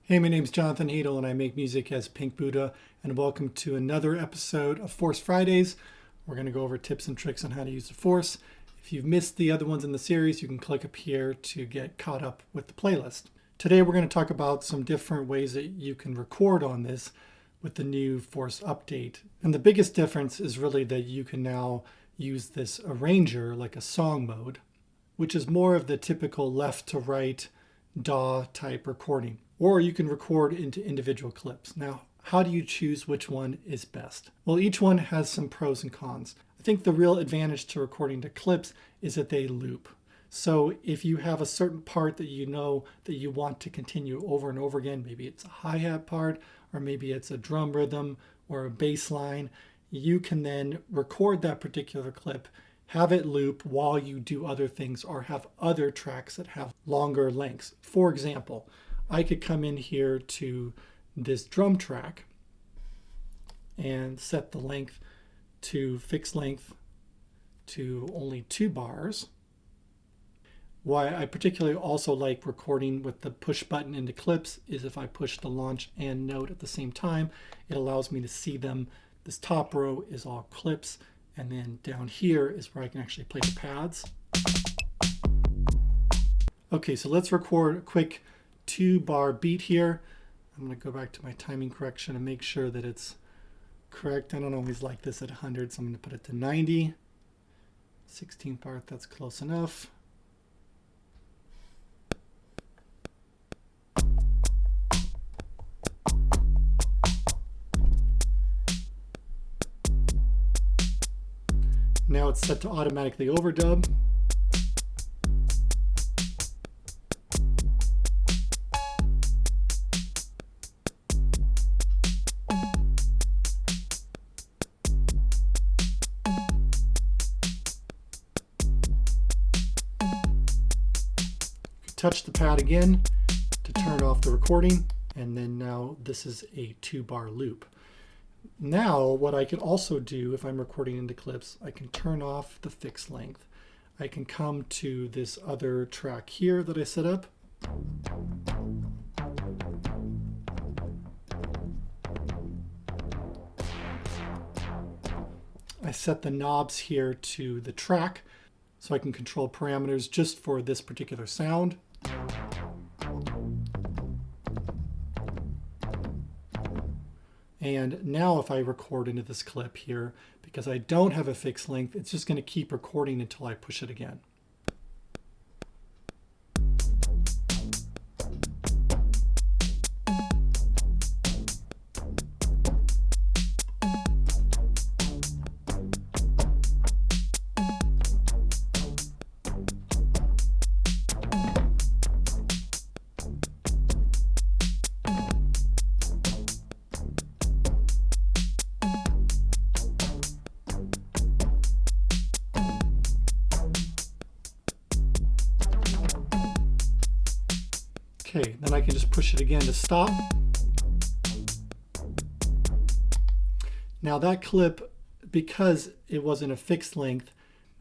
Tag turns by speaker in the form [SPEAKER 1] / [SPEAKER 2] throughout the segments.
[SPEAKER 1] Hey, my name's Jonathan Hadel and I make music as Pink Buddha, and welcome to another episode of Force Fridays. We're going to go over tips and tricks on how to use the Force. If you've missed the other ones in the series, you can click up here to get caught up with the playlist. Today we're going to talk about some different ways that you can record on this with the new Force update. And the biggest difference is really that you can now use this arranger like a song mode, which is more of the typical left to right DAW type recording. Or you can record into individual clips. Now, how do you choose which one is best? Well, each one has some pros and cons. I think the real advantage to recording to clips is that they loop. So if you have a certain part that you know that you want to continue over and over again, maybe it's a hi-hat part, or maybe it's a drum rhythm or a bass line, you can then record that particular clip, have it loop while you do other things, or have other tracks that have longer lengths. For example, I could come in here to this drum track and set the length to fixed length to only 2 bars. Why I particularly also like recording with the push button into clips is if I push the launch and note at the same time, it allows me to see them. This top row is all clips, and then down here is where I can actually play the pads. Okay, so let's record a quick 2-bar beat here. I'm going to go back to my timing correction and make sure that it's correct. I don't always like this at 100, so I'm going to put it to 90. 16th part, that's close enough. Now it's set to automatically overdub. Touch the pad again to turn off the recording, and then now this is a 2-bar loop. Now what I can also do if I'm recording into clips, I can turn off the fixed length. I can come to this other track here that I set up. I set the knobs here to the track so I can control parameters just for this particular sound. And now if I record into this clip here, because I don't have a fixed length, it's just going to keep recording until I push it again. Okay, then I can just push it again to stop. Now that clip, because it wasn't a fixed length,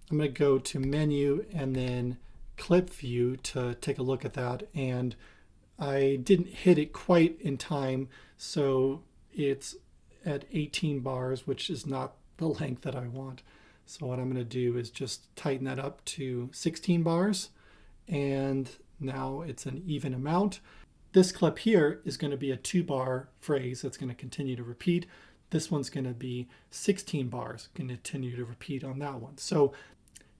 [SPEAKER 1] I'm going to go to menu and then clip view to take a look at that. And I didn't hit it quite in time, so it's at 18 bars, which is not the length that I want. So what I'm going to do is just tighten that up to 16 bars, and now it's an even amount. This clip here is going to be a 2-bar phrase that's going to continue to repeat. This one's going to be 16 bars, going to continue to repeat on that one. So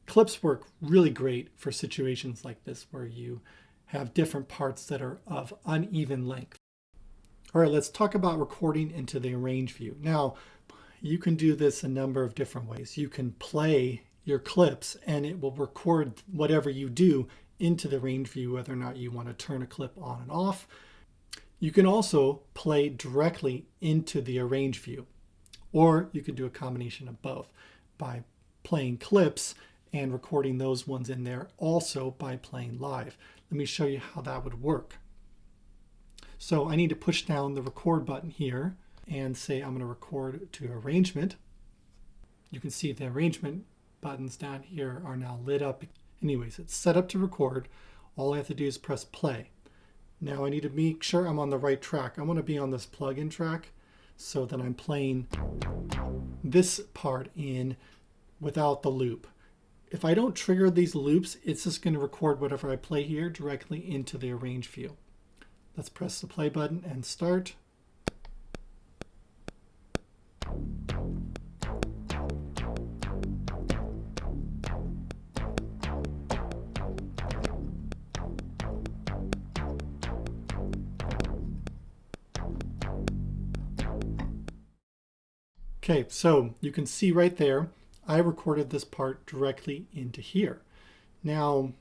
[SPEAKER 1] clips work really great for situations like this where you have different parts that are of uneven length. All right, let's talk about recording into the arrange view. Now, you can do this a number of different ways. You can play your clips and it will record whatever you do into the range view, whether or not you want to turn a clip on and off. You can also play directly into the arrange view, or you could do a combination of both by playing clips and recording those ones in there also by playing live. Let me show you how that would work. So I need to push down the record button here and say I'm going to record to arrangement. You can see the arrangement buttons down here are now lit up. Anyways, it's set up to record. All I have to do is press play. Now I need to make sure I'm on the right track. I want to be on this plug-in track so that I'm playing this part in without the loop. If I don't trigger these loops, it's just going to record whatever I play here directly into the arrange view. Let's press the play button and start. Okay, so you can see right there, I recorded this part directly into here. Now,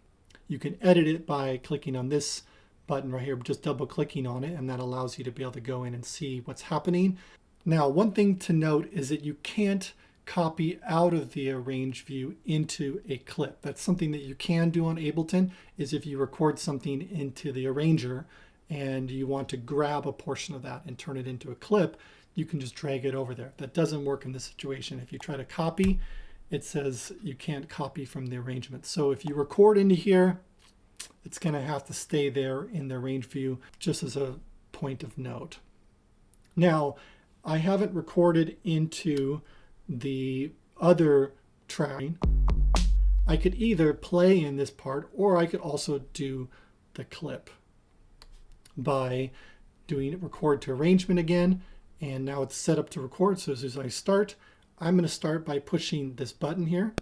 [SPEAKER 1] you can edit it by clicking on this button right here, just double clicking on it, and that allows you to be able to go in and see what's happening. Now, one thing to note is that you can't copy out of the arrange view into a clip. That's something that you can do on Ableton, is if you record something into the arranger and you want to grab a portion of that and turn it into a clip, you can just drag it over there. That doesn't work in this situation. If you try to copy, it says you can't copy from the arrangement. So if you record into here, it's going to have to stay there in the arrange view, just as a point of note. Now, I haven't recorded into the other track. I could either play in this part, or I could also do the clip by doing record to arrangement again. And now it's set up to record. So as I start, I'm going to start by pushing this button here.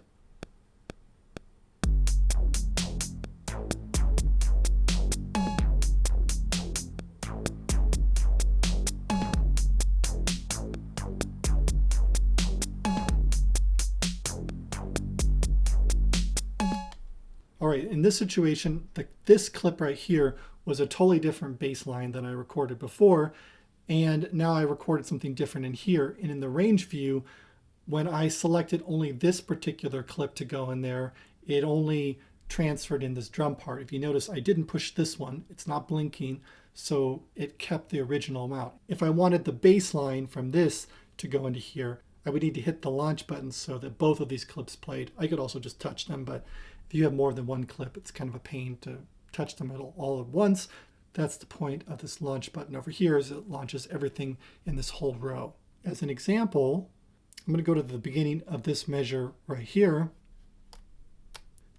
[SPEAKER 1] All right, in this situation, this clip right here was a totally different bass line than I recorded before. And now I recorded something different in here. And in the range view, when I selected only this particular clip to go in there, it only transferred in this drum part. If you notice, I didn't push this one. It's not blinking, so it kept the original amount. If I wanted the bass line from this to go into here, I would need to hit the launch button so that both of these clips played. I could also just touch them, but if you have more than one clip, it's kind of a pain to touch them all at once. That's the point of this launch button over here, is it launches everything in this whole row. As an example, I'm going to go to the beginning of this measure right here.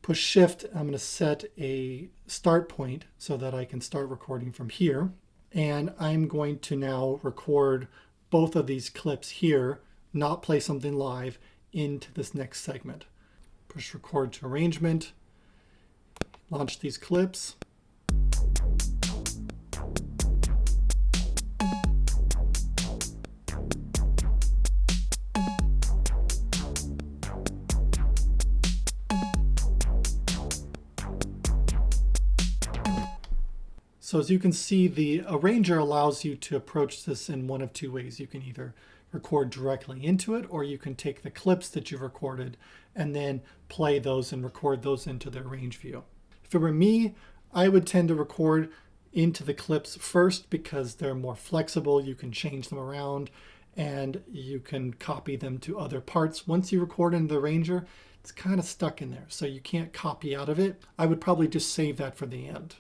[SPEAKER 1] Push shift, I'm going to set a start point so that I can start recording from here. And I'm going to now record both of these clips here, not play something live, into this next segment. Push record to arrangement, launch these clips. So as you can see, the arranger allows you to approach this in one of two ways. You can either record directly into it, or you can take the clips that you've recorded and then play those and record those into the arrange view. If it were me, I would tend to record into the clips first because they're more flexible. You can change them around and you can copy them to other parts. Once you record into the arranger, it's kind of stuck in there, so you can't copy out of it. I would probably just save that for the end.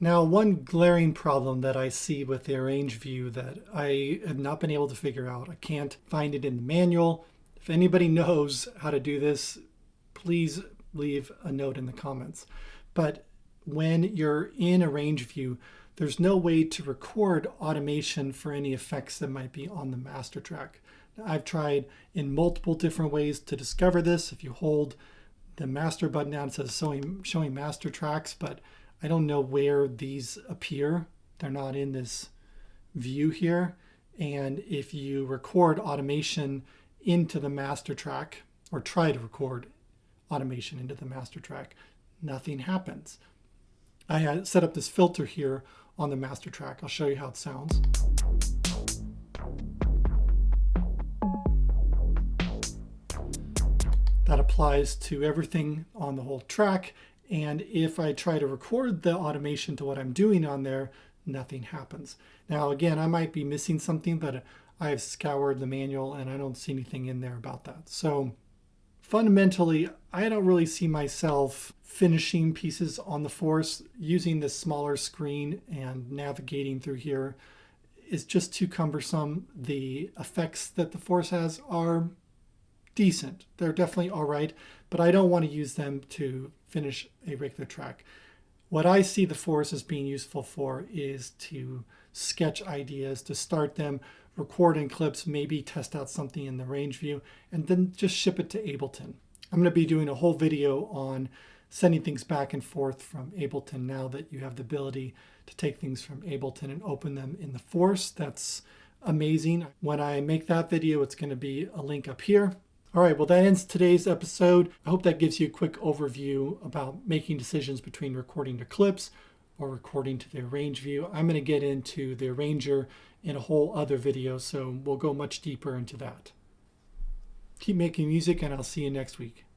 [SPEAKER 1] Now, one glaring problem that I see with the arrange view that I have not been able to figure out, I can't find it in the manual. If anybody knows how to do this, please leave a note in the comments. But when you're in arrange view, there's no way to record automation for any effects that might be on the master track. Now, I've tried in multiple different ways to discover this. If you hold the master button down, it says showing master tracks, but I don't know where these appear. They're not in this view here. And if you record automation into the master track, or try to record automation into the master track, nothing happens. I had set up this filter here on the master track. I'll show you how it sounds. That applies to everything on the whole track. And if I try to record the automation to what I'm doing on there, nothing happens. Now, again, I might be missing something, but I have scoured the manual and I don't see anything in there about that. So fundamentally, I don't really see myself finishing pieces on the Force. Using this smaller screen and navigating through here is just too cumbersome. The effects that the Force has are decent. They're definitely all right, but I don't want to use them to finish a regular track. What I see the Force as being useful for is to sketch ideas, to start them, record in clips, maybe test out something in the range view, and then just ship it to Ableton. I'm going to be doing a whole video on sending things back and forth from Ableton now that you have the ability to take things from Ableton and open them in the Force. That's amazing. When I make that video, it's going to be a link up here. All right, well, that ends today's episode. I hope that gives you a quick overview about making decisions between recording to clips or recording to the arrange view. I'm going to get into the arranger in a whole other video, so we'll go much deeper into that. Keep making music, and I'll see you next week.